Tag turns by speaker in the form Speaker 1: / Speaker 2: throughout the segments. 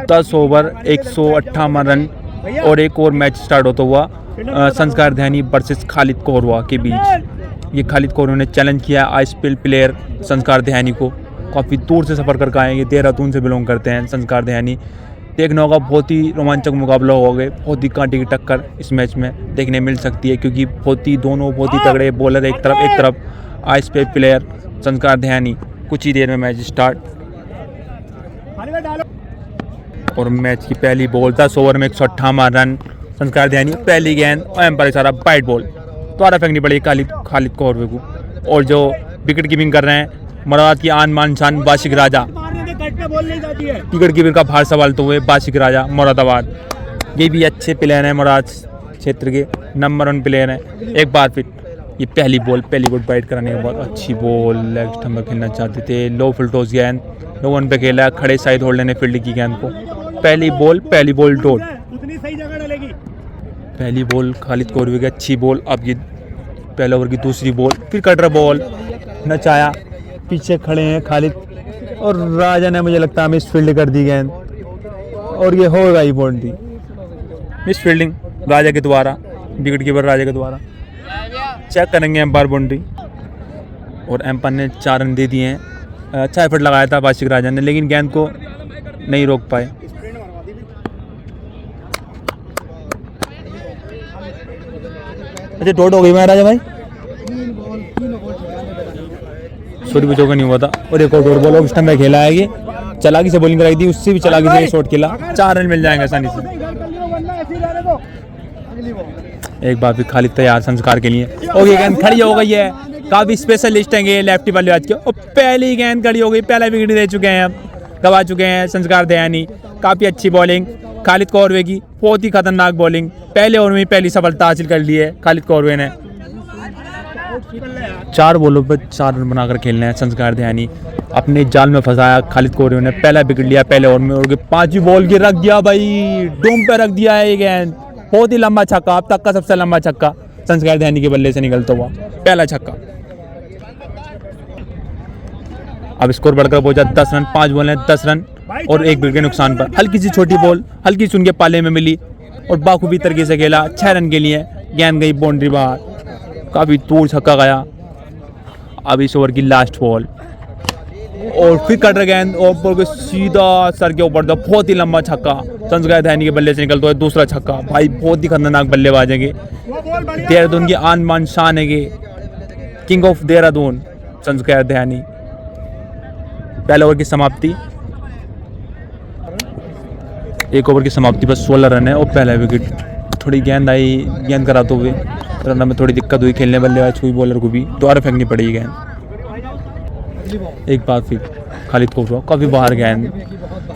Speaker 1: 10 over 158 run और एक और मैच स्टार्ट होता हुआ संस्कार ध्यानी वर्सेस खालिद कोरवा के बीच। ये खालिद कोरवा ने चैलेंज किया आईएसपीएल प्लेयर संस्कार ध्यानी को। काफ़ी दूर से सफ़र करके आएंगे, देहरादून से बिलोंग करते हैं संस्कार ध्यानी। देखना होगा, बहुत ही रोमांचक मुकाबला होगा, बहुत ही कांटे की टक्कर इस मैच में देखने मिल सकती है, क्योंकि दोनों बहुत ही तगड़े बॉलर एक तरफ आईएसपीएल प्लेयर संस्कार ध्यानी। कुछ ही देर में मैच स्टार्ट और मैच की पहली बॉल 10 ओवर में 158 रन संस्कार ध्यानी। पहली गेंद और एम्पायर इशारा वाइड बॉल द्वारा फेंकनी पड़ी खालिद कोरवे को। और जो विकेट कीपिंग कर रहे हैं मुराद की आन मान शान बाशिक राजा, विकेट कीपर का भार संभालते हुए बाशिक राजा मुरादाबाद। ये भी अच्छे प्लेयर हैं, मुराद क्षेत्र के नंबर 1 प्लेयर हैं। एक बार फिर ये पहली बॉल बाइट कराने के बाद अच्छी बॉल लेग स्टंप में खेलना चाहते थे। लो फुलटॉस गेंद नो वन पे खेला, खड़े साइड होल्डर ने फील्ड की गेंद को। पहली बॉल डॉट, पहली बॉल खालिद कोरवे की अच्छी बॉल। अब ये पहले ओवर की दूसरी बॉल, फिर कटर बॉल नचाया, पीछे खड़े हैं खालिद और राजा ने मुझे लगता है मिस फील्ड कर दी गेंद और ये हो गई बाउंड्री। मिस फील्डिंग राजा के द्वारा, विकेट कीपर राजा के द्वारा। चेक करेंगे एम्पायर बाउंड्री और एम्पायर ने 4 रन दे दिए हैं। अच्छा एफर्ट लगाया था बाशिक राजा ने, लेकिन गेंद को नहीं रोक पाए। अच्छा डॉट हो गई मैं राजा भाई, छोटी बच्चों का नहीं हुआ था। और एक और डॉट बॉल ऑफ स्टंप में खेला है, ये चलाकी से बॉलिंग कराई थी, उससे भी चलाकी से शॉट खेला। 4 रन मिल जाएंगे आसानी से। एक बार फिर खालिद तैयार संस्कार के लिए। और ये गेंद खड़ी हो गई है, काफ़ी स्पेशलिस्ट हैं लेफ्टी बल्लेबाज के। और पहली गेंद खड़ी हो गई, पहला विकेट दे चुके हैं, अब गवा चुके हैं संस्कार ध्यानी। काफ़ी अच्छी बॉलिंग खालिद कोरवे की, बहुत ही खतरनाक बॉलिंग। पहले ओवर में पहली सफलता हासिल कर ली है खालिद कोरवे ने। 4 बॉलों पर 4 रन बनाकर खेलना है संस्कार ध्यानी। अपने जाल में फंसाया खालिद कोरवे ने, पहला विकेट लिया पहले ओवर में। और 5वीं बॉल की रख दिया भाई, डूम पे रख दिया है ये गेंद। बहुत ही लंबा छक्का, अब तक का सबसे लंबा छक्का संस्कार ध्यानी के बल्ले से निकलता हुआ पहला छक्का। अब स्कोर बढ़कर पहुंचा 10 रन, 5 बॉल हैं 10 रन और 1 विकेट के नुकसान पर। हल्की सी छोटी बॉल हल्की सी उनके पाले में मिली और बाखूबी तरीके से खेला। 6 रन के लिए गेंद गई बाउंड्री बाहर, काफ़ी दूर छक्का गया। अब इस ओवर की लास्ट बॉल और फिर कटर गेंद और सीधा सर के ऊपर था, बहुत ही लंबा छक्का संस्कार ध्यानी के बल्ले से निकलता है दूसरा छक्का। भाई बहुत ही खतरनाक बल्लेबाज है, देहरादून की आन मान शान है, किंग ऑफ देहरादून संस्कार ध्यानी। पहले ओवर की समाप्ति, 1 ओवर की समाप्ति पर 16 रन है और पहला विकेट। थोड़ी गेंद आई, गेंद कराते हुए रन में थोड़ी दिक्कत हुई, खेलने बल्लेबाज हुई बॉलर को भी दोबारा फेंकनी पड़ी गेंद। एक बार फिर खालिद कोरवा काफ़ी बाहर गेंद,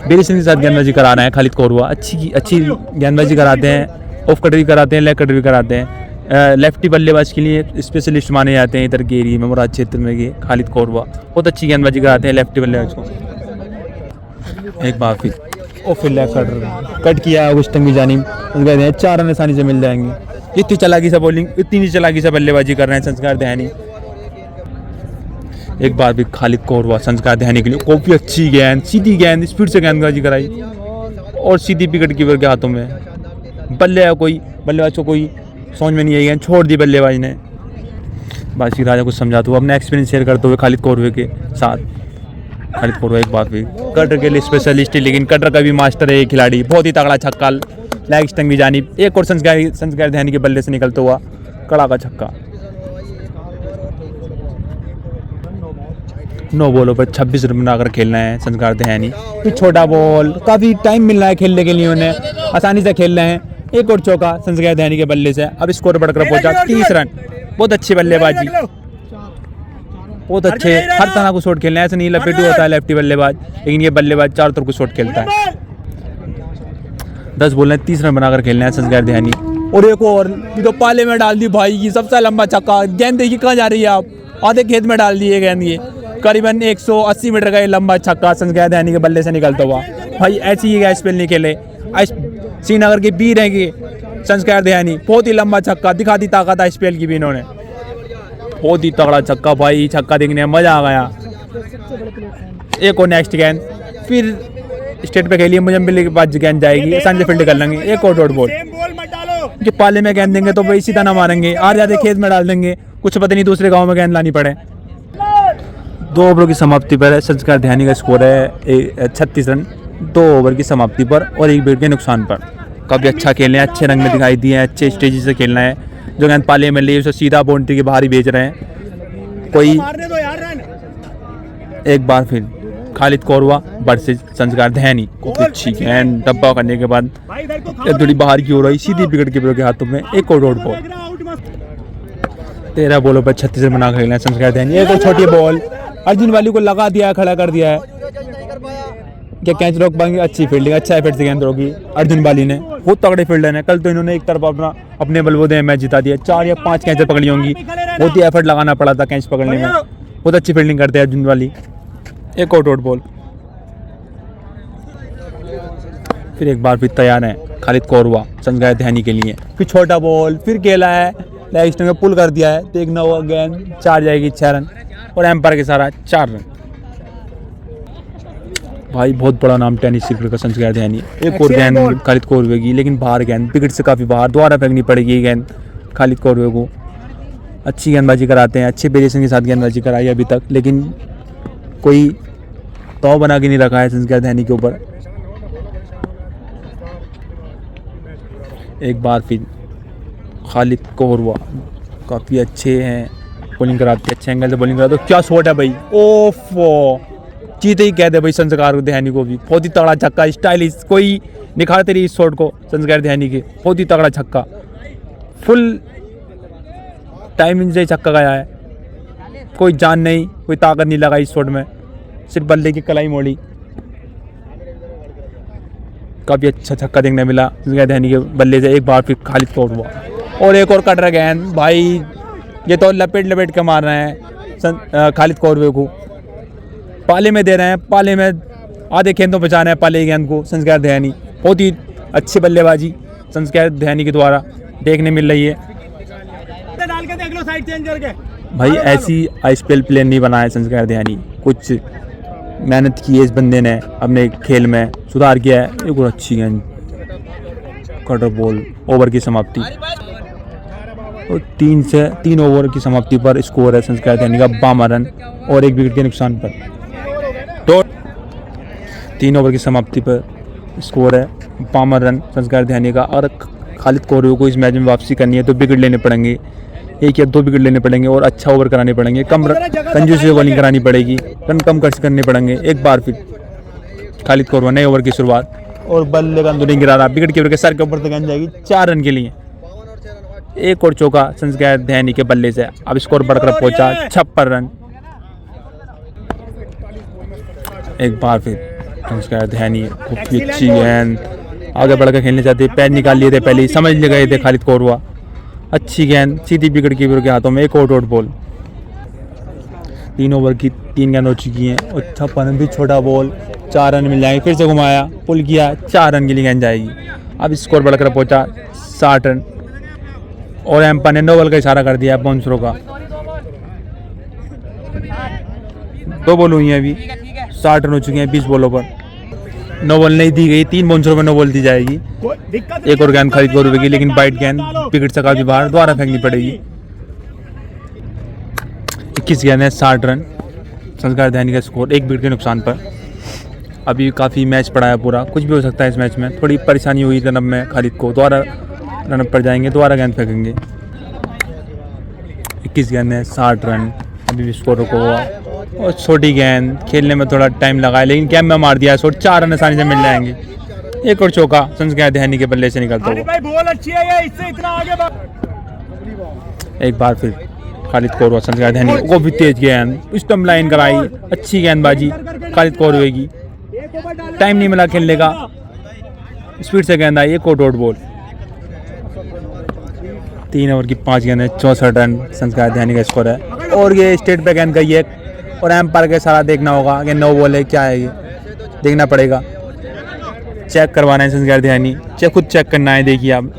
Speaker 1: बेरिसन के साथ गेंदबाजी करा रहे हैं खालिद कोरवा। अच्छी गेंदबाजी कराते हैं, ऑफ कटर भी कराते हैं, लेग कटर भी कराते हैं। लेफ्टी बल्लेबाज के लिए स्पेशलिस्ट माने जाते हैं इधर के एरिए में, मुराद क्षेत्र में ये खालिद कोरवा बहुत अच्छी गेंदबाजी कराते हैं लेफ्टी बल्लेबाज को। एक बार फिर और फिर लेग कट किया स्टंप की जानिब, 4 रन आसानी से मिल जाएंगे। इतनी चालाकी से बॉलिंग, इतनी चालाकी से बल्लेबाजी कर रहे हैं संस्कार ध्यानी। एक बार भी खालिद कोरवा संस्कार ध्यानी के लिए काफ़ी अच्छी गेंद, सीधी गेंद, स्पीड से गेंदबाजी कराई और सीधी विकेट कीपर के हाथों में। बल्लेबाज को कोई समझ में नहीं आई गेंद, छोड़ दी बल्लेबाज ने। बाशिक राजा को समझाते हुए अपना एक्सपीरियंस शेयर करते हुए खालिद कोरवे के साथ। खालिद कोरवा एक बार भी कटर के लिए स्पेशलिस्ट है, लेकिन कटर का भी मास्टर है ये खिलाड़ी। बहुत ही तगड़ा छक्का लेग स्टंप की जानिब, एक और संस्कार ध्यानी के बल्ले से निकलता हुआ कड़ा का छक्का। 9 बॉलों पर 26 रन बनाकर खेलना है संस्कार ध्यानी। फिर छोटा बॉल, काफ़ी टाइम मिल रहा है खेलने के लिए उन्हें, आसानी से खेल रहे हैं। एक और चौका संस्कार ध्यानी के बल्ले से। अब स्कोर बढ़कर पहुंचा 30 रन। बहुत अच्छी बल्लेबाजी, बहुत अच्छे, हर तरह को शॉट खेलना है। ऐसा नहीं लपेटू होता है लेफ्टी बल्लेबाज, लेकिन ये बल्लेबाज चारों तरफ को शॉट खेलता है। 10 बॉल में 30 रन बनाकर खेलना है संस्कार ध्यानी। और एक और तो पाले में डाल दी भाई की सबसे लंबा छक्का। गेंद देखिए कहाँ जा रही है, आप आधे खेत में डाल दी है गेंद। ये करीबन 180 मीटर का ये लंबा छक्का संस्कार ध्यानी के बल्ले से निकलता हुआ। भाई ऐसी ही आईएसपीएल नहीं खेले, श्रीनगर के वीर हैं कि संस्कार ध्यानी। बहुत ही लंबा छक्का, दिखा दी ताकत आईएसपीएल की भी इन्होंने। बहुत ही तगड़ा छक्का भाई, छक्का देखने में मजा आ गया। एक और नेक्स्ट गेंद, फिर स्टेट पे खेलिए, मुजम्मिल के पास गेंद जाएगी, आसानी से फील्ड कर लेंगे। एक और डॉट बॉल कि पाले में गेंद देंगे तो वही सीधा ना मारेंगे, आ जाते खेत में डाल देंगे, कुछ पता नहीं दूसरे गांव में गेंद लानी पड़े। 2 ओवरों की समाप्ति पर संस्कार ध्यानी का स्कोर है 36 रन 2 ओवर की समाप्ति पर और 1 विकेट के नुकसान पर। काफ़ी अच्छा खेलने हैं, अच्छे रंग में दिखाई दिए हैं, अच्छे स्टेज से खेलना है। जो गेंद पाले में लिए उसे सीधा बाउंड्री के बाहर ही भेज रहे हैं। कोई एक बार फिर खालिद कौरवा वर्सेस संस्कार ध्यानी को अच्छी गेंद डब्बा करने के बाद थोड़ी बाहर की हो रही, सीधी विकेट कीपर के हाथों में। एक और डॉट बॉल, 13 बॉलों पर 36 रन बना खेलना है संस्कार ध्यानी। एक और छोटी बॉल अर्जुन वाली को लगा दिया है, खड़ा कर दिया है, क्या कैच रोक पाएंगे? अच्छी फील्डिंग, अच्छा एफर्ट से गेंद रोकी अर्जुन बाली ने। बहुत तगड़े फील्डर हैं, कल तो इन्होंने एक तरफ अपने बलबूते मैच जिता दिया, 4 या 5 कैच पकड़ी होंगी। बहुत ही एफर्ट लगाना पड़ा था कैच पकड़ने में, बहुत अच्छी फील्डिंग करते हैं अर्जुन वाली। एक और डॉट बॉल, फिर एक बार फिर तैयार है खालिद कौरवा संस्कार ध्यानी के लिए। फिर छोटा बॉल, फिर खेला है, लेग स्टंप में पुल कर दिया है, देखना हुआ गेंद 4 जाएगी, 6 रन और एम्पायर के सारा 4 रन। भाई बहुत बड़ा नाम टेनिस क्रिकेट का संस्कार ध्यानी। एक और गेंद खालिद कौरवे की, लेकिन बाहर गेंद, विकेट से काफ़ी बाहर, दोबारा फेंकनी पड़ेगी ये गेंद खालिद कौरवे को। अच्छी गेंदबाजी कराते हैं, अच्छे वेरिएशन के साथ गेंदबाजी कराई अभी तक, लेकिन कोई तो बना के नहीं रखा है संस्कार ध्यानी के ऊपर। एक बार फिर खालिद कौरवा काफ़ी अच्छे हैं, बॉलिंग कराते, अच्छे एंगल से बॉलिंग कराते। तो क्या शॉट है भाई, ओफो, जीते ही कह दे भाई संस्कार ध्यानी को भी। बहुत ही तगड़ा छक्का, स्टाइलिश, कोई निखारते रही इस शॉट को संस्कार ध्यानी के। बहुत ही तगड़ा छक्का, फुल टाइमिंग से छक्का गया है, कोई जान नहीं, कोई ताकत नहीं लगा इस शॉट में, सिर्फ बल्ले की कलाई मोड़ी। काफ़ी अच्छा छक्का देखने मिला संस्कार ध्यानी के बल्ले से। एक बार फिर खालिद कौरवा और एक और कट रहा गेंद, भाई ये तो लपेट लपेट के मार रहे हैं खालिद कौरवे को, पाले में दे रहे हैं, पाले में आधे गेंदों बचा रहे हैं पाले गेंद को संस्कार ध्यानी। बहुत ही अच्छी बल्लेबाजी संस्कार ध्यानी के द्वारा देखने मिल रही है। डाल के देख लो साइड चेंज करके। भाई ऐसी आईपीएल प्लेयर नहीं बना है संस्कार ध्यानी, कुछ मेहनत की है इस बंदे ने, अपने खेल में सुधार किया है। एक और अच्छी गेंद, कटर बॉल, ओवर की समाप्ति और 3 ओवर की समाप्ति पर स्कोर है संस्कार ध्यानी का 52 रन और 1 विकेट के नुकसान पर। तो 3 ओवर की समाप्ति पर स्कोर है 52 रन संस्कार ध्यानी का। और खालिद कौरवे को इस मैच में वापसी करनी है तो विकेट लेने पड़ेंगे, 1 या 2 विकेट लेने पड़ेंगे और अच्छा ओवर कराने पड़ेंगे, कम कंजूसी से बॉलिंग करानी पड़ेगी, रन कम खर्च करने पड़ेंगे। एक बार फिर खालिद कौरवा नए ओवर की शुरुआत और बल्ले का नहीं गिरा रहा, विकेट कीपर के सर के ऊपर तक गेंद जाएगी 4 रन के लिए। एक और चौका संस्कार ध्यानी के बल्ले से, अब स्कोर बढ़कर पहुंचा 56 रन। एक बार फिर संस्कार ध्यानी खूब अच्छी गेंद, आगे बढ़कर खेलने चाहते, पैर निकाल लिए थे पहले ही, समझ ले गए थे खालिद कौरवा। अच्छी गेंद सीधी विकेट कीपर के हाथों में। एक और डॉट बॉल, 3 ओवर की 3 गेंद हो चुकी हैं और 56 रन भी छोटा बॉल, 4 रन मिल जाएंगे। फिर से घुमाया, पुल किया, 4 रन के लिए गेंद जाएगी। अब स्कोर बढ़कर पहुंचा 60 रन और एम्पायर ने 9 बॉल का इशारा कर दिया बाउंसरों का। 2 बॉल हुई हैं अभी, 60 रन हो चुके हैं 20 बॉलों पर। 9 बॉल नहीं दी गई, 3 बाउंसरों में 9 बॉल दी जाएगी। एक और गेंद खालिद कौरवे की, लेकिन बाइट गेंद विकेट से काफी बाहर, दोबारा फेंकनी पड़ेगी। 21 गेंद है 60 रन संस्कार ध्यानी का स्कोर 1 विकेट के नुकसान पर। अभी काफ़ी मैच पड़ा है पूरा, कुछ भी हो सकता है इस मैच में। थोड़ी परेशानी हुई रनअप में खालिद को, दोबारा रनअप पर जाएंगे, दोबारा गेंद फेंकेंगे। 21 गेंद है 60 रन, अभी भी स्कोर रुका हुआ और छोटी गेंद, खेलने में थोड़ा टाइम लगा है लेकिन कैम में मार दिया है शॉट, 4 रन आसानी से मिल जाएंगे। एक और चौका संस्कार ध्यानी के बल्ले से निकलता हुआ। एक बार फिर खालिद कौरवा संस्कार ध्यानी को भी तेज गेंद, स्टंप लाइन कराई, अच्छी गेंदबाजी खालिद कौरवे की, टाइम नहीं मिला खेलने का, स्पीड से गेंद आई। एक और डॉट बॉल, 3 ओवर की 5 गेंद है 64 रन संस्कार ध्यानी का स्कोर है। और ये स्टेट पे गेंद गई है और एम्पायर के सारा देखना होगा कि 9 बॉल है, क्या है ये देखना पड़ेगा, चेक करवाना है संस्कार ध्यानी, खुद चेक करना है। देखिए आप,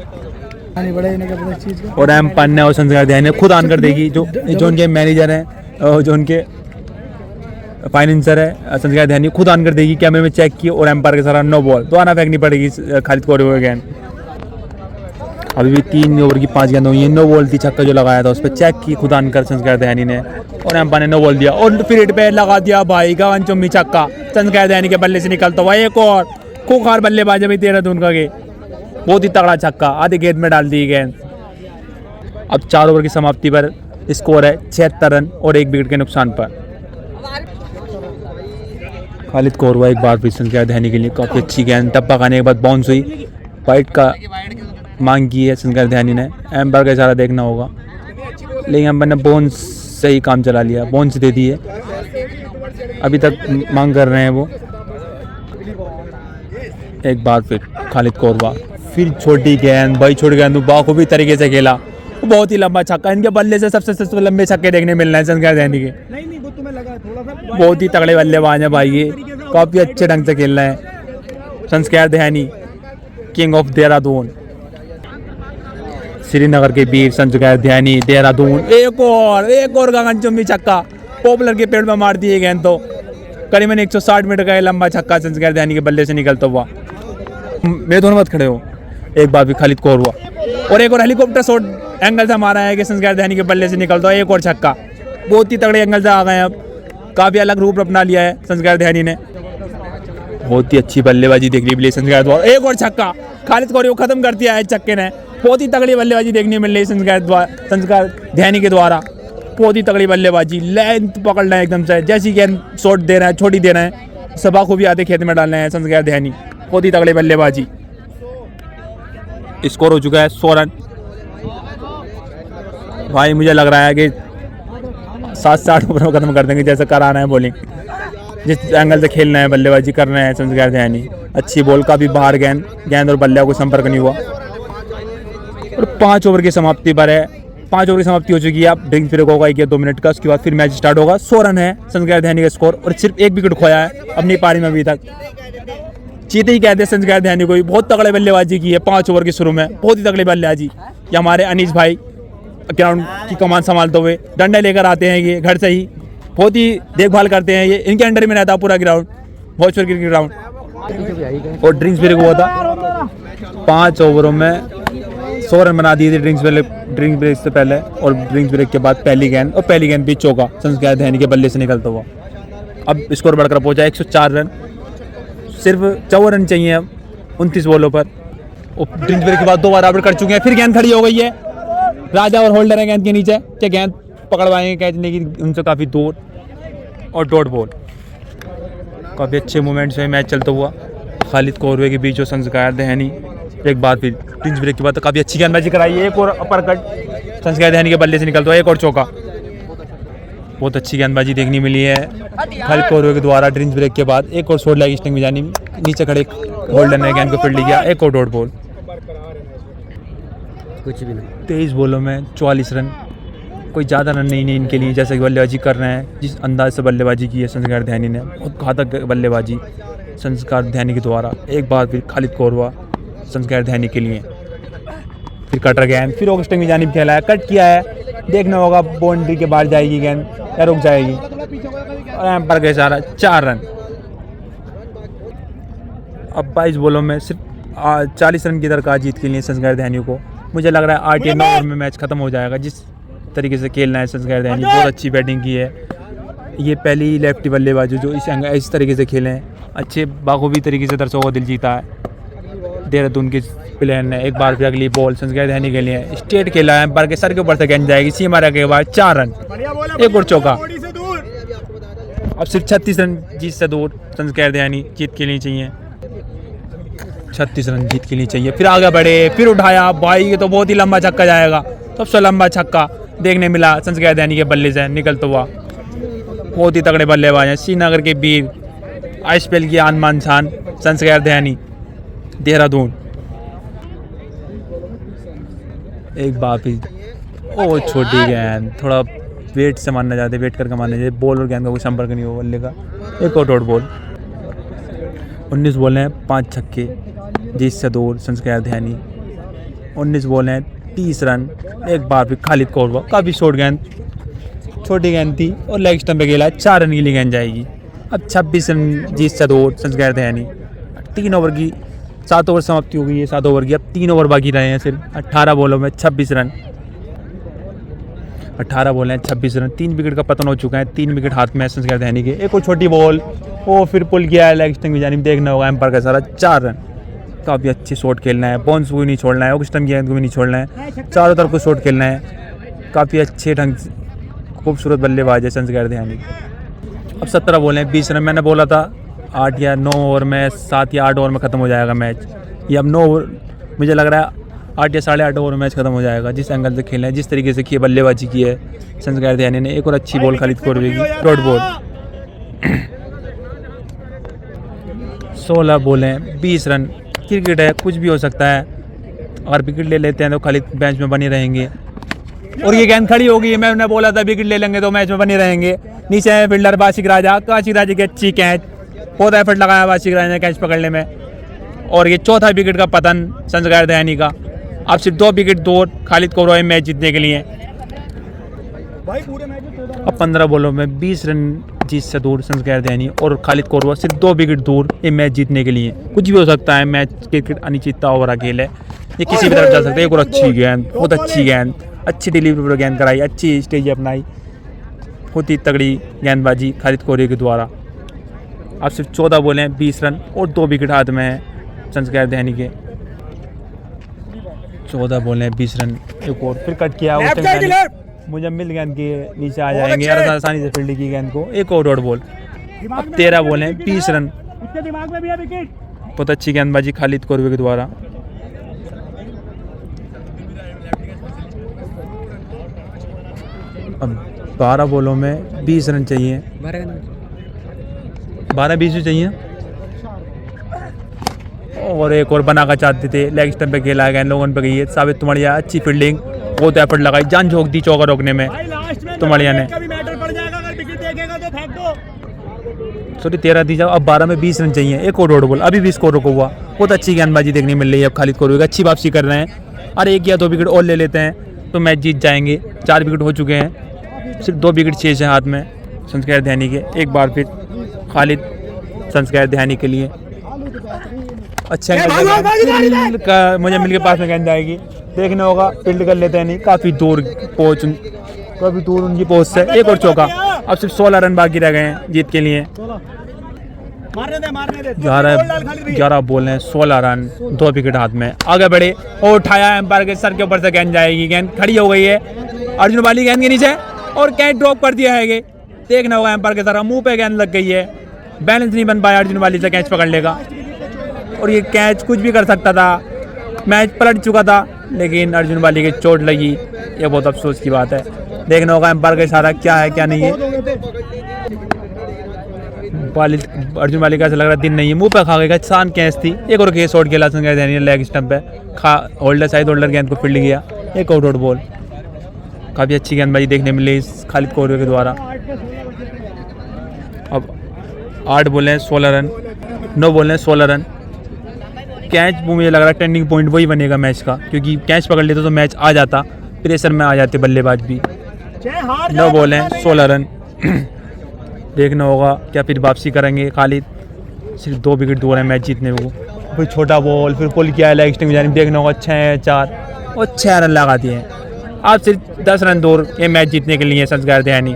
Speaker 1: और एम्पायर ने और संस्कार ध्यानी ने खुद आन कर देखी, जो उनके मैनेजर हैं, जो उनके फाइनेंसर है संस्कार ध्यानी, खुद ऑन कर देगी, कैमरे में चेक किया और एम्पायर के सारा नो बॉल, दोबारा फेंकनी पड़ेगी खालिद कौरवा को गेंद। अभी भी 3 ओवर की 5 गेंद हुई है, नो बॉल थी, छक्का जो लगाया था उस पर चेक की खुद ऑन कर संस्कार ध्यानी ने, और एम्पायर ने नो बॉल दिया और फिर हिट पे लगा दिया भाई गगन चुम्बी छक्का, संस्कार ध्यानी के बल्ले से निकलता हुआ एक और खूंखार बल्लेबाज अभी देहरादून का के, बहुत ही तगड़ा छक्का, आधे गेंद में डाल दी गेंद। अब 4 ओवर की समाप्ति पर स्कोर है 76 रन और 1 विकेट के नुकसान पर। खालिद कौरवा एक बार फिर संस्कार ध्यानी के लिए काफ़ी अच्छी गेंद, टप्पा खाने के बाद बाउंस हुई, वाइट का मांग की है संस्कार ध्यानी ने, एम्पायर का इशारा देखना होगा, लेकिन एम्पायर ने बाउंस से ही काम चला लिया, बाउंस दे दी है, अभी तक मांग कर रहे हैं वो। एक बार फिर खालिद कौरवा, फिर छोटी गेंद, भाई छोटी गेंद बाखूबी तरीके से खेला, बहुत ही लंबा छक्का, इनके बल्ले से सबसे लंबे छक्के देखने मिल रहे हैं संस्कार ध्यानी के, बहुत ही तगड़े बल्लेबाज हैं भाई ये, काफ़ी अच्छे ढंग से खेल रहे हैं संस्कार ध्यानी, किंग ऑफ देहरादून, श्रीनगर के बीर संस्कार ध्यानी देहरादून। एक और गगनचुंबी छक्का, पॉपुलर के पेड़ में मार दिए गेंद, तो करीबन 160 मीटर का लंबा छक्का संस्कार ध्यानी के बल्ले से निकलता हुआ। मेरे दोनों मत खड़े हो। एक बार भी खालिद कौरवा और एक और हेलीकॉप्टर शॉट एंगल से मारा है कि संस्कार ध्यानी के बल्ले से निकलता हुआ, एक और छक्का, बहुत ही तगड़े एंगल से आ गए हैं, अब काफ़ी अलग रूप अपना लिया है संस्कार ध्यानी ने, बहुत ही अच्छी बल्लेबाजी देखने मिली संस्कार द्वारा, एक और छक्का, खालिद कौरवा को खत्म कर दिया है छक्के ने, बहुत ही तगड़ी बल्लेबाजी देखने मिल रही है संस्कार ध्यानी के द्वारा, बहुत ही तगड़ी बल्लेबाजी, लेंथ पकड़ रहे हैं एकदम से, जैसी गेंद शॉट दे रहे हैं, छोटी दे रहे हैं, सबा को भी आधे खेत में डाल रहे हैं संस्कार ध्यानी, बहुत ही तगड़ी बल्लेबाजी। स्कोर हो चुका है 100 रन। भाई मुझे लग रहा है कि 7-8 ओवर खत्म कर देंगे, जैसे कराना है बॉलिंग, जिस एंगल से खेलना है बल्लेबाजी कर रहे हैं संस्कार ध्यानी, अच्छी बॉल का भी बाहर गेंद और बल्ले को संपर्क नहीं हुआ। और 5 ओवर की समाप्ति पर है, 5 ओवर की समाप्ति हो चुकी है, अब ड्रिंक्स ब्रेक होगा 1 या 2 मिनट का, उसके बाद फिर मैच स्टार्ट होगा। 100 रन है संस्कार ध्यानी का स्कोर और सिर्फ 1 विकेट खोया है अपनी पारी में अभी तक, चीते ही कहते हैं संस्कार ध्यानी को, बहुत तगड़े बल्लेबाजी की है 5 ओवर के शुरू में, बहुत ही तगड़ी बल्लेबाजी। ये हमारे अनीस भाई ग्राउंड की कमान संभालते हुए डंडे लेकर आते हैं, ये घर से ही बहुत ही देखभाल करते हैं, ये इनके अंडर में रहता है पूरा ग्राउंड, भोजपुर क्रिकेट ग्राउंड। और ड्रिंक्स ब्रेक हुआ था 5 ओवरों में 100 रन बना दिए थे ड्रिंक्स ब्रेक से पहले, और ड्रिंक्स ब्रेक के बाद पहली गेंद भी चौका संस्कार ध्यानी के बल्ले से निकलता हुआ। अब स्कोर बढ़कर पहुंचा 104 रन, सिर्फ 14 रन चाहिए अब 29 बॉलों पर, और ड्रिंक्स ब्रेक के बाद 2 बार आउट कर चुके हैं। फिर गेंद खड़ी हो गई है, राजा और होल्डर है गेंद के नीचे, क्या गेंद पकड़वाएंगे कैच लेगी उनसे काफ़ी दूर, और डॉट बॉल। काफ़ी अच्छे मोमेंट्स में मैच चलता हुआ खालिद कौरवा के बीच और संस्कार ध्यानी। एक बार फिर ड्रिंक्स ब्रेक के बाद काफ़ी अच्छी गेंदबाजी कराई है, एक और अपर कट संस्कार ध्यानी के बल्ले से निकलता हुआ, एक और चौका, बहुत अच्छी गेंदबाजी देखने मिली है खालिद कौरवा के द्वारा ड्रिंक्स ब्रेक के बाद। एक और शॉट लेग स्टंप में जानी, नीचे खड़े होल्डर ने गेंद को फील्ड लिया, एक और डॉट बॉल। कुछ भी नहीं, 23 बॉलों में 44 रन, कोई ज़्यादा रन नहीं इनके लिए, जैसे कि बल्लेबाजी कर रहे हैं, जिस अंदाज से बल्लेबाजी की है संस्कार ध्यानी ने, बहुत घातक बल्लेबाजी संस्कार ध्यानी के द्वारा। एक बार फिर खालिद कौरवा संस्कार ध्यानी के लिए, फिर कटर गेंद, फिर ऑगस्टिन की जानिब खेला है, कट किया है, देखना होगा बाउंड्री के बाहर जाएगी गेंद या रुक जाएगी, और एम्पायर का इशारा 4 रन। अब 22 बॉलों में सिर्फ 40 रन की दरकार जीत के लिए संस्कार ध्यानी को। मुझे लग रहा है 8 या 9 ओवर में मैच खत्म हो जाएगा, जिस तरीके से खेलना है संस्कार ध्यानी, बहुत अच्छी बैटिंग की है, ये पहली लेफ्टी बल्लेबाज जो इस तरीके से खेले हैं, अच्छे बाखूबी तरीके से दर्शकों को दिल जीता है देहरादून के प्लेयर ने। एक बार फिर अगली बॉल संस्कार ध्यानी के लिए, स्ट्रेट खेला है, एम्पायर के सर के ऊपर से गेंद जाएगी, सीमा रखे के बाद 4 रन, एक और चौका। अब सिर्फ 36 रन जीत से दूर संस्कार ध्यानी जीत के लिए चाहिए, 36 रन जीत के लिए चाहिए। फिर आगे बढ़े, फिर उठाया भाई, ये तो बहुत ही लंबा छक्का जाएगा, सबसे लंबा छक्का देखने मिला संस्कार ध्यानी के बल्ले से निकलता हुआ। बहुत ही तगड़े बल्लेबाज हैं, श्रीनगर के बीर, आईपीएल की आन शान संस्कार ध्यानी देहरादून। एक बार फिर ओ छोटी गेंद, थोड़ा वेट से मारना चाहते, वेट करके मारना चाहिए, बॉल और गेंद का कोई संपर्क नहीं हो बल्ले का, एक और डॉट बॉल। 19 बॉल हैं, 5 छक्के, जीत से दूर संस्कार ध्यानी, 19 बॉल हैं, 30 रन। एक बार फिर खालिद कौरवा, काफ़ी शॉर्ट गेंद, छोटी गेंद थी और लेग स्टंप पे खेला है, 4 रन के लिए गेंद जाएगी। अब 26 रन जीत सदोर संस्कार दयानी। 3 ओवर की 7 ओवर समाप्ति हो गई है, 7 ओवर की। अब 3 ओवर बाकी रहे हैं सिर्फ। 18 बॉलों में 26 रन, 18 बॉल हैं 26 रन। 3 विकेट का पतन हो चुका है, 3 विकेट हाथ में है संस्कार दयानी के। एक और छोटी बॉल, वो फिर पुल किया है लेग स्टंप की जानिब, देखना होगा एम्पायर का सारा। 4 रन। काफ़ी अच्छी शॉट खेलना है, बाउंस को भी नहीं छोड़ना है, ऑफ स्टंप की गेंद को भी नहीं छोड़ना है, चारों तरफ को शॉट खेलना है। काफ़ी अच्छे ढंग से खूबसूरत बल्लेबाज है संस्कार दयानी। अब 17 बॉल हैं 20 रन। मैंने बोला था 8 या 9 ओवर में, 7 या 8 ओवर में ख़त्म हो जाएगा मैच। ये अब 9 ओवर, मुझे लग रहा है 8 या 8.5 ओवर में मैच खत्म हो जाएगा। जिस एंगल से खेले हैं, जिस तरीके से की बल्लेबाजी की है संस्कार दयानी ने। एक और अच्छी बॉल खालिद कोरवे की, डॉट बॉल। 16 बॉल हैं 20 रन। क्रिकेट है, कुछ भी हो सकता है। अगर विकेट ले लेते हैं तो खालिद बेंच में बने रहेंगे। और ये गेंद खड़ी हो गई है, मैंने बोला था विकेट ले लेंगे तो मैच में बने रहेंगे। नीचे है फील्डर बाशिक राजा, काशिक राजा की अच्छी कैच, बहुत एफर्ट लगाया बाशिक राजा ने कैच पकड़ने में। और ये चौथा विकेट का पतन संस्कार दयानी का। अब सिर्फ 2 विकेट दूर खालिद कोरवे मैच जीतने के लिए। अब 15 बॉलों में 20 रन जीत से दूर संस्कार दयानी और खालिद कोरवा सिर्फ 2 विकेट दूर ये मैच जीतने के लिए। कुछ भी हो सकता है, मैच क्रिकेट अनिश्चितता ओवर खेल है, ये किसी भी तरफ जा सकता है। एक और अच्छी गेंद, बहुत अच्छी गेंद, अच्छी डिलीवरी पर गेंद कराई, अच्छी स्टेज अपनाई, बहुत ही तगड़ी गेंदबाजी खालिद कोरवे के द्वारा। अब सिर्फ 14 बॉलें 20 रन और 2 विकेट हाथ में है संस्कार दयानी के। 14 बॉलें 20 रन। एक और फिर कट किया, मुजम्मिल गेंद के नीचे आ जाएंगे आसानी से फील्ड की गेंद को। एक और डॉट बॉल। अब 13 बॉलें 20 रन। बहुत अच्छी गेंदबाजी खालिद कोरवे के द्वारा। अब 12 बॉलों में 20 रन चाहिए, 12-20 भी चाहिए। और एक और बना का चाहते थे, लेग स्टंप पे खेला गया, लोगों पे गई है। साबित तुमड़िया अच्छी फील्डिंग, बहुत एफर्ट लगाई, जान झोंक दी चौका रोकने में तुमड़िया ने। सॉरी 13 दी जाओ। अब 12 में 20 रन चाहिए, एक और डॉट बॉल। अभी भी स्कोर रुका हुआ। बहुत अच्छी गेंदबाजी देखने मिल रही है अब खालिद कोरवे का। अच्छी वापसी कर रहे हैं। और 1 या 2 विकेट और ले लेते हैं तो मैच जीत जाएंगे। 4 विकेट हो चुके हैं, सिर्फ 2 विकेट शेष हैं हाथ में संस्कार दयानी के। एक बार फिर खालिद संस्कार दयानी के लिए अच्छा एंगल का मुजम्मिल के पास में गेंद जाएगी, देखना होगा फील्ड कर लेते हैं नहीं। काफ़ी दूर पहुँच, काफ़ी दूर उनकी पहुँच से। एक और चौका। अब सिर्फ 16 रन बाकी रह गए हैं जीत के लिए। 11 बॉल हैं 16 रन, 2 विकेट हाथ में। आगे बढ़े और उठाया एम्पायर के सर के ऊपर से गेंद जाएगी। गेंद खड़ी हो गई है अर्जुन वाली गेंद के नीचे और कैच ड्रॉप कर दिया है। देखना होगा एम्पायर के सारा मुंह पे गेंद लग गई है, बैलेंस नहीं बन पाया अर्जुन वाली से कैच पकड़ लेगा। और ये कैच कुछ भी कर सकता था, मैच पलट चुका था, लेकिन अर्जुन वाली की चोट लगी। ये बहुत अफसोस की बात है। देखना होगा एम्पायर का इशारा क्या है क्या नहीं है। अर्जुन वाली का ऐसा लग रहा दिन नहीं है, मुंह पे खा गया, शान कैच थी। एक और केस शॉट खेला संस्कार दयानी ने लेग स्टंप पे, होल्डर साइड होल्डर गेंद को फील्ड किया। एक और डॉट बॉल। काफ़ी अच्छी गेंदबाजी देखने मिली खालिद कोरवे के द्वारा। अब 8 बॉलें 16 रन, 9 बॉलें 16 रन। कैच वो मुझे लग रहा है टर्निंग पॉइंट वही बनेगा मैच का, क्योंकि कैच पकड़ लेते तो मैच आ जाता, प्रेशर में आ जाते बल्लेबाज भी। 9 बॉलें 16 रन। देखना होगा क्या फिर वापसी करेंगे खालिद। सिर्फ 2 विकेट दूर है मैच जीतने को। फिर छोटा बॉल, फिर पुल किया है लेग स्टंप जाने। देखना होगा 6-4 और 6 रन लगा दिए हैं। आज सिर्फ 10 रन दूर ये मैच जीतने के लिए संस्कार दयानी।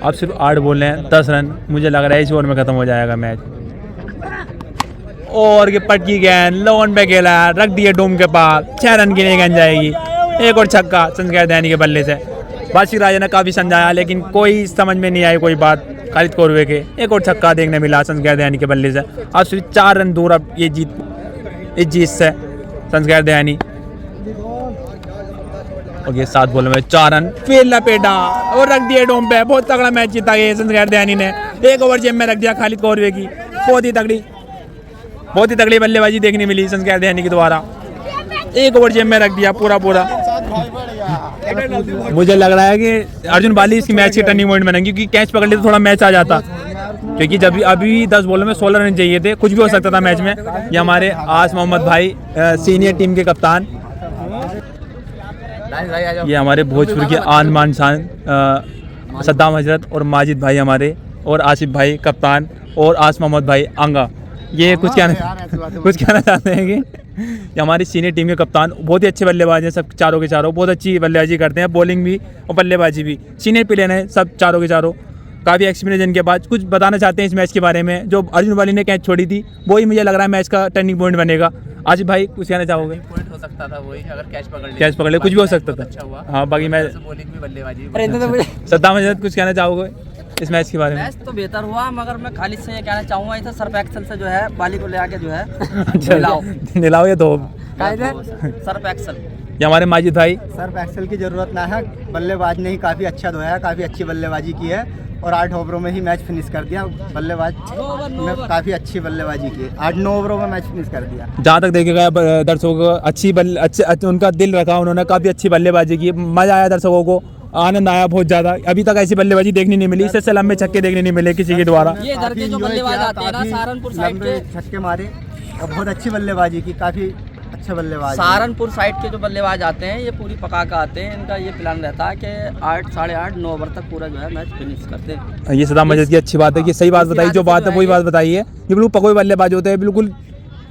Speaker 1: अब सिर्फ 8 बॉल हैं 10 रन। मुझे लग रहा है इस ओवर में ख़त्म हो जाएगा मैच। और ये पटकी गेंद लोन पे खेला, रख दिए डोम के पास, 6 रन की नहीं गेंद जाएगी। एक और छक्का संस्कार दयानी के बल्ले से। बाशिक राजा ने काफ़ी समझाया लेकिन कोई समझ में नहीं आई कोई बात खालिद कोरवे के। एक और छक्का देखने मिला संस्कार दयानी के बल्ले से। अब सिर्फ 4 रन दूर अब ये जीत से संस्कार दयानी। और ये 7 बॉल में 4 रन, फिर लपेटा और रख दिए डोम पे। बहुत तगड़ा मैच जीता ये संस्कार दयानी ने। एक ओवर जेब में रख दिया खालिद कोरवे की। बहुत ही तगड़ी बल्लेबाजी देखने मिली संस्कार दयानी के द्वारा। एक ओवर जेब में रख दिया पूरा। मुझे लग रहा है कि अर्जुन वाली इसकी मैच की टर्निंग पॉइंट बनेगी, क्योंकि कैच पकड़ ले तो थोड़ा मैच आ जाता। क्योंकि जब अभी 10 बॉलों में 16 रन चाहिए थे, कुछ भी हो सकता था मैच में। ये हमारे आस मोहम्मद भाई सीनियर टीम के कप्तान। ये हमारे भोजपुर के आन मान शान सद्दाम हजरत और माजिद भाई हमारे, और आसिफ भाई कप्तान, और आस मोहम्मद भाई आंगा। ये कुछ कहना चाहते हैं कि ये हमारी सीनियर टीम के कप्तान बहुत ही अच्छे बल्लेबाज हैं, सब चारों के चारों बहुत अच्छी बल्लेबाजी करते हैं, बॉलिंग भी और बल्लेबाजी भी। सीनियर प्लेयर हैं सब चारों के चारों, काफ़ी एक्सपीरियंस इनके पास। कुछ बताना चाहते हैं इस मैच के बारे में, जो अर्जुन वाली ने कैच छोड़ी थी वही मुझे लग रहा है मैच का टर्निंग पॉइंट बनेगा। आसिफ भाई कुछ कहना चाहोगे?
Speaker 2: पॉइंट हो सकता था वही, अगर
Speaker 1: कैच पकड़ ले कुछ भी हो सकता था।
Speaker 2: अच्छा हुआ।
Speaker 1: हाँ बाकी मैं
Speaker 2: बॉलिंग भी बल्लेबाजी।
Speaker 1: सद्दाम हजरत कुछ कहना चाहोगे इस मैच के बारे में?
Speaker 3: मैच तो बेहतर हुआ, मगर मैं खालिद से ये कहना चाहूँगा इधर सर्फ एक्सल से जो है बाली को ले आके जो है
Speaker 1: नीलाओ या धो
Speaker 3: सर्फ एक्सल।
Speaker 1: ये हमारे माजिद भाई,
Speaker 4: सर्फ एक्सेल की ज़रूरत ना है, बल्लेबाज ने ही काफ़ी अच्छा धोया है, काफ़ी अच्छी बल्लेबाजी की है और 8 ओवरों में ही मैच फिनिश कर दिया। बल्लेबाज ने काफ़ी अच्छी बल्लेबाजी की, 8-9 ओवरों में मैच फिनिश कर दिया।
Speaker 1: जहाँ तक देखेगा दर्शकों को अच्छे उनका दिल रखा, उन्होंने काफ़ी अच्छी बल्लेबाजी की, मज़ा आया, दर्शकों को आनंद आया बहुत ज़्यादा। अभी तक ऐसी बल्लेबाजी देखने नहीं मिली, इससे लंबे छक्के देखने नहीं मिले किसी के द्वारा।
Speaker 3: ये इधर के जो बल्लेबाज आते हैं ना सहारनपुर साइड के,
Speaker 4: छक्के मारे और बहुत अच्छी बल्लेबाजी की, काफ़ी अच्छा बल्लेबाज।
Speaker 3: सहारनपुर साइड के जो बल्लेबाज आते हैं ये पूरी पका कर आते हैं, इनका ये प्लान रहता है कि 8, साढ़े 8, 9 ओवर तक पूरा जो है मैच फिनिश करते हैं।
Speaker 1: ये सद्दाम हजरत की अच्छी बात है कि सही बात बताई, जो बात है वही बात बताई है। ये बिल्कुल पकोए बल्लेबाज होते हैं, बिल्कुल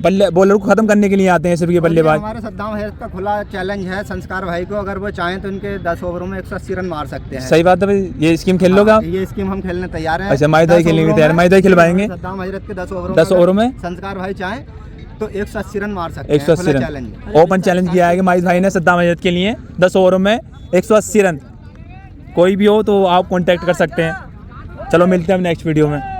Speaker 1: बॉलर को खत्म करने के लिए आते हैं सिर्फ ये बल्लेबाज।
Speaker 4: हमारे सद्दाम हजरत का खुला चैलेंज है संस्कार भाई को, अगर वो चाहें तो इनके 10 ओवरों में 180 रन मार सकते हैं।
Speaker 1: सही बात है भाई, ये स्कीम खेल लोगे आप?
Speaker 4: ये स्कीम हम खेलने तैयार हैं।
Speaker 1: अच्छा माहिद भाई खेलने के तैयार, माहिद भाई खिलवाएंगे
Speaker 4: सद्दाम हजरत के 10 ओवरों में संस्कार भाई चाहें तो 180 रन मार सकते हैं।
Speaker 1: 180 रन ओपन चैलेंज किया है कि माहिद भाई ने सद्दाम हजरत के लिए 10 ओवरों में 180 रन। कोई भी हो तो आप कांटेक्ट कर सकते हैं। चलो मिलते हैं नेक्स्ट वीडियो में।